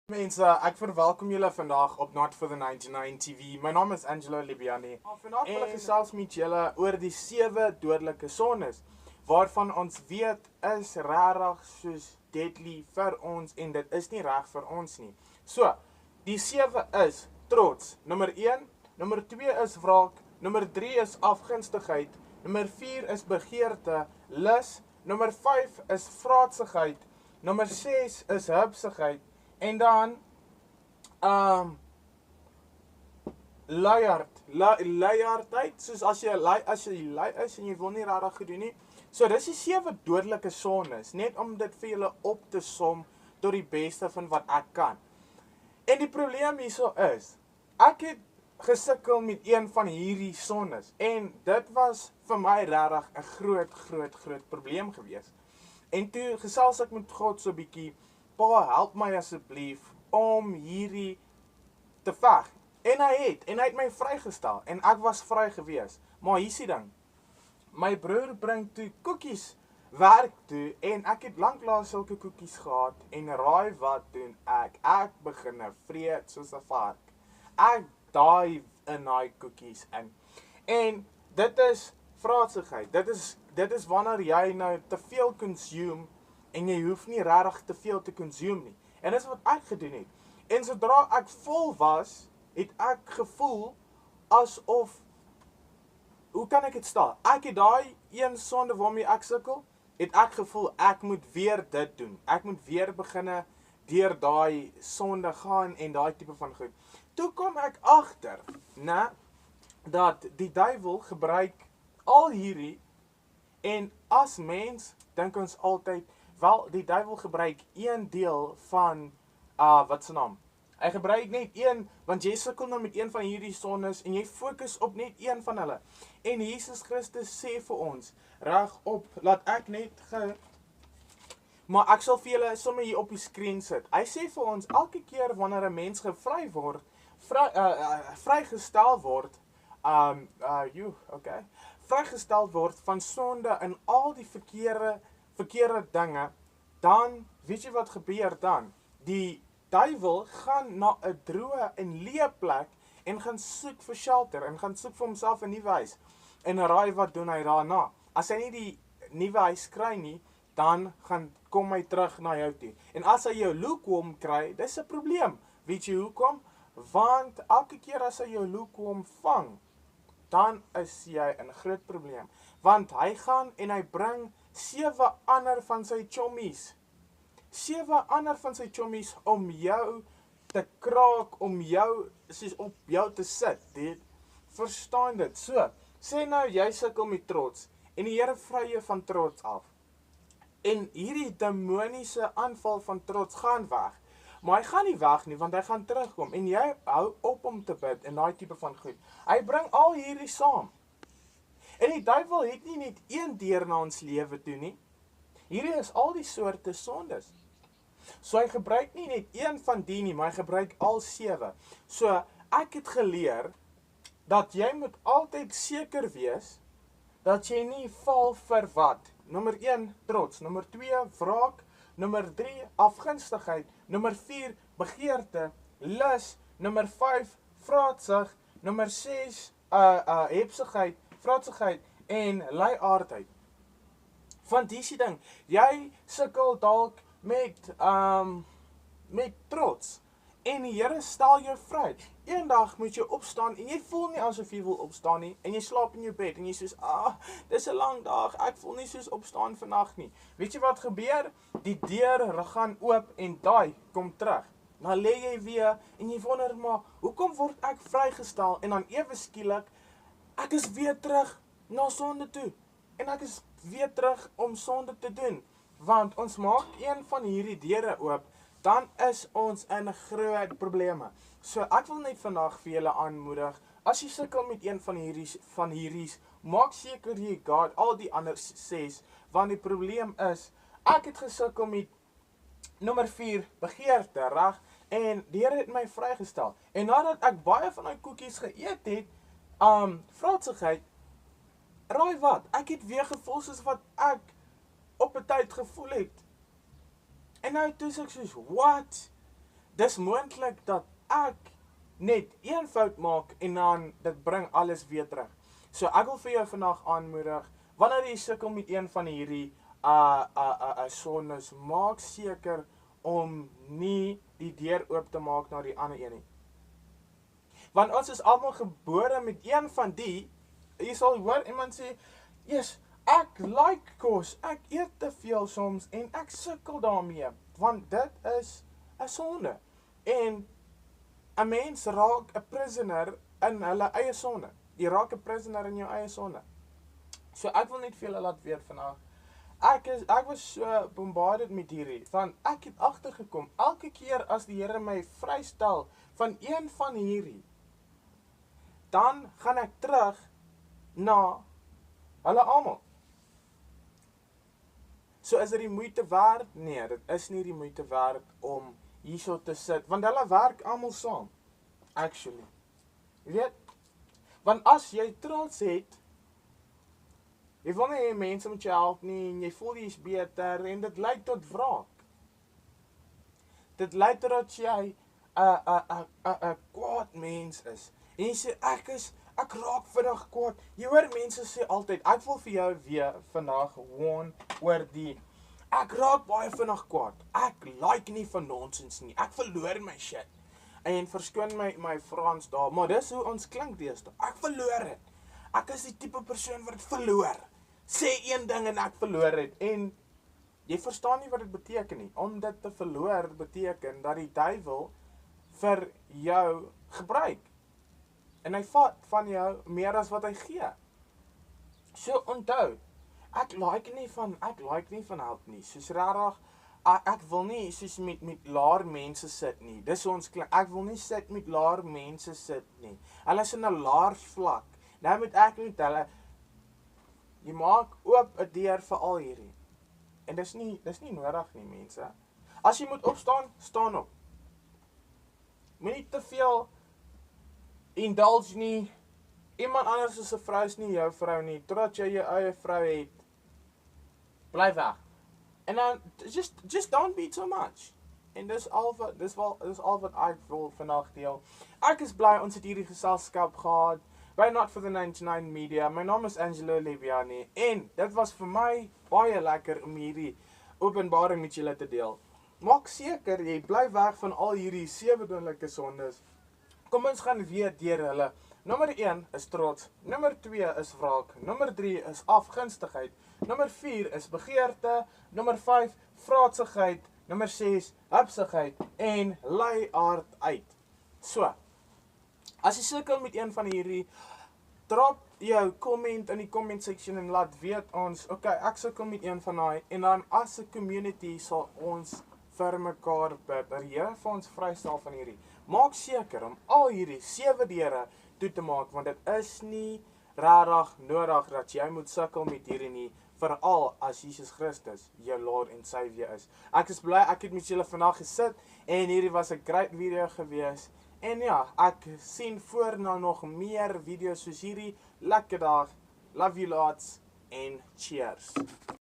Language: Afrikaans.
Mense, ek verwelkom julle vandag op Not for the 99 TV. My naam is Angelo Libiani. Vandag wil ek gesels met julle oor die 7 dodelike sondes waarvan ons weet is regtig soos deadly vir ons en dit is nie reg vir ons nie. So, die 7 is trots. Nommer 1, nommer 2 is wraak, nommer 3 is afgunstigheid, nommer 4 is begeerte, lus, nommer 5 is vraatsigheid, nommer 6 is hupsigheid. En dan, luiaardheid, soos as jy lui is en jy wil nie regtig goed doen nie. So dis die 7 dodelike sondes, net om dit vir julle op te som tot die beste van wat ek kan. En die probleem hierso is, ek het gesukkel met een van hierdie sondes en dit was vir my regtig 'n groot probleem gewees. En toe gesels ek met God so bietjie, Pa, help my asseblief om hierdie te veg. En hy het my vrygestel en ek was vry gewees. Maar hier's die ding. My broer bring toe koekies werk toe en ek het lanklaas sulke koekies gehad en raai wat doen ek? Ek begin vreet soos 'n vark. Ek daai in daai koekies in. En dit is vraatsigheid. Dit is wanneer jy nou te veel consume en jy hoef nie regtig te veel te consume nie. En dis wat ek gedoen het. En sodra ek vol was, het ek gevoel asof, hoe kan ek dit stel? Ek het daai een sonde waarmee ek sukkel, het ek gevoel ek moet weer dit doen. Ek moet weer beginne deur daai sonde gaan en daai tipe van goed. Toe kom ek agter, dat die duiwel gebruik al hierdie en as mens dink ons altyd, wel, die duiwel gebruik een deel van, wat se naam? Hy gebruik net een, want jy sukkel nou met een van hierdie sondes en jy fokus op net een van hulle. En Jesus Christus sê vir ons, regop, laat ek net maar ek sal vir julle sommer hier op die skerm sit. Hy sê vir ons, elke keer wanneer 'n mens vrygestel word, vrygestel word van sonde en al die verkeerde dinge, dan, weet jy wat gebeur dan? Die duiwel gaan na 'n droë en leë plek en gaan soek vir shelter en gaan soek vir homself 'n nuwe huis. En raai wat doen hy daarna? As hy nie die nuwe huis kry nie, dan kom hy terug na jou toe. En as hy jou lukewarm kry, dis 'n probleem. Weet jy hoekom? Want elke keer as hy jou lukewarm vang, dan is jy in 'n groot probleem. Want hy gaan en hy bring 7 ander van sy chommies. 7 ander van sy chommies om jou te kraak, om jou, soos op jou te sit. Dit, verstaan dit. So, sê nou jy sukkel met trots en die Here vry jou van trots af. En hierdie demoniese aanval van trots gaan weg. Maar hy gaan nie weg nie, want hy gaan terugkom. En jy hou op om te bid en daai tipe van goed. Hy bring al hierdie saam. En die duiwel het nie net een deur na ons lewe toe nie. Hierdie is al die soorte sondes. So hy gebruik nie net een van die nie, maar hy gebruik al 7. So ek het geleer dat jy moet altyd seker wees dat jy nie val vir wat? Nommer 1, trots. Nommer 2, wraak. Nommer 3, afgunstigheid. Nommer 4, begeerte, lus. Nommer 5, vraatsig. Nommer 6, hebsigheid, vraatsigheid en luiaardheid. Want dis die ding, jy sukkel dalk met trots en die Here stel jou vry. Eendag moet jy opstaan en jy voel nie asof jy wil opstaan nie en jy slaap in jou bed en jy soos, dis 'n lang dag, ek voel nie soos opstaan vandag nie. Weet jy wat gebeur? Die deur gaan oop en daai kom terug. Dan lê jy weer en jy wonder maar, hoekom word ek vrygestel? En dan ewe skielik, ek is weer terug na sonde toe. En ek is weer terug om sonde te doen. Want ons maak een van hierdie deure oop, dan is ons in groot probleme. So ek wil net vandag vir julle aanmoedig, as jy sukkel met een van hierdie, maak seker jy God al die ander 6, want die probleem is, ek het gesukkel met nommer 4, begeerte, reg? En die Here het my vrygestel. En nadat ek baie van die koekies geëet het, vraatsigheid, raai wat? Ek het weer gevoel soos wat ek op 'n tyd gevoel het. En nou toe sê ek soos, what? dis moontlik dat ek net een fout maak en dan dit bring alles weer terug. So ek wil vir jou vandag aanmoedig, wanneer jy sukkel met een van hierdie sondes, maak seker om nie die deur oop te maak na die ander een nie. Want ons is almal gebore met een van die, jy sal hoor iemand sê, yes, ek like kos, ek eet te veel soms en ek sukkel daarmee, want dit is 'n sonde. En 'n mens raak 'n prisoner in hulle eie sonde. Jy raak 'n prisoner in jou eie sonde. So ek wil net vir julle laat weet vandag, ek was so bombarded met hierdie, want ek het agtergekom, elke keer as die Here my vrystel van een van hierdie, dan gaan ek terug na hulle almal. So is dit die moeite werd? Nee, dit is nie die moeite werd om hierso te sit, want hulle werk almal saam, actually. Jy weet, want as jy trots het, jy wil nie mense met jou help nie, en jy voel jy is beter, en dit lei tot wraak. Dit lei tot jy 'n kwaad mens is. En jy sê, ek raak vinnig kwaad. Jy hoor mense sê altyd, ek wil vir jou weer vandag warn oor die, ek raak baie vinnig kwaad. Ek like nie van nonsens nie. Ek verloor my shit. En verskoon my Frans daar, maar dis hoe ons klink deesdae. Ek verloor het. Ek is die tipe persoon wat het verloor. Sê een ding en ek verloor het. En jy verstaan nie wat dit beteken nie. Om dit te verloor beteken dat die duiwel vir jou gebruik. En hy vat van jou meer as wat hy gee. So onthou, ek like nie van help nie. Soos rarig, ek wil nie soos met laer mense sit nie. Dis ons klink. Ek wil nie sit met laer mense sit nie. Hulle is in 'n laer vlak. Nou moet ek net hulle, jy maak oop 'n deur vir al hierdie. En dis nie nodig nie, mense. As jy moet opstaan, staan op. Moenie te veel indulge nie. Iemand anders is 'n vrou is nie jou vrou nie. Totdat jy jou eie vrou het, bly weg. En dan just don't beat so much. En dis al wat ek wil vandag deel. Ek is bly ons het hierdie geselskap gehad by Not for the 99 Media. My naam is Angelo Leviani en dit was vir my baie lekker om hierdie openbaring met julle te deel. Maak seker jy bly weg van al hierdie 7 dodelike sondes. Kom ons gaan weer deur hulle. Nommer 1 is trots, nommer 2 is wraak, nommer 3 is afgunstigheid, nommer 4 is begeerte, nommer 5 vraatsigheid, nommer 6 hebsigheid en luiaard uit. So, as jy sukkel met een van hierdie, drop jou comment in die comment section en laat weet ons, okay, ek sukkel met een van daai, en dan as 'n community sal ons vir mekaar bid, dat die Here vir ons vrystel van hierdie. Maak seker om al hierdie 7 deure toe te maak, want dit is nie rarig nodig dat jy moet sukkel met hierdie nie, veral as Jesus Christus jou Lord en Savior is. Ek is bly ek het met julle vandag gesit en hierdie was 'n great video gewees. En ja, ek sien voor na nog meer video's soos hierdie. Lekker dag. Love you lots en cheers.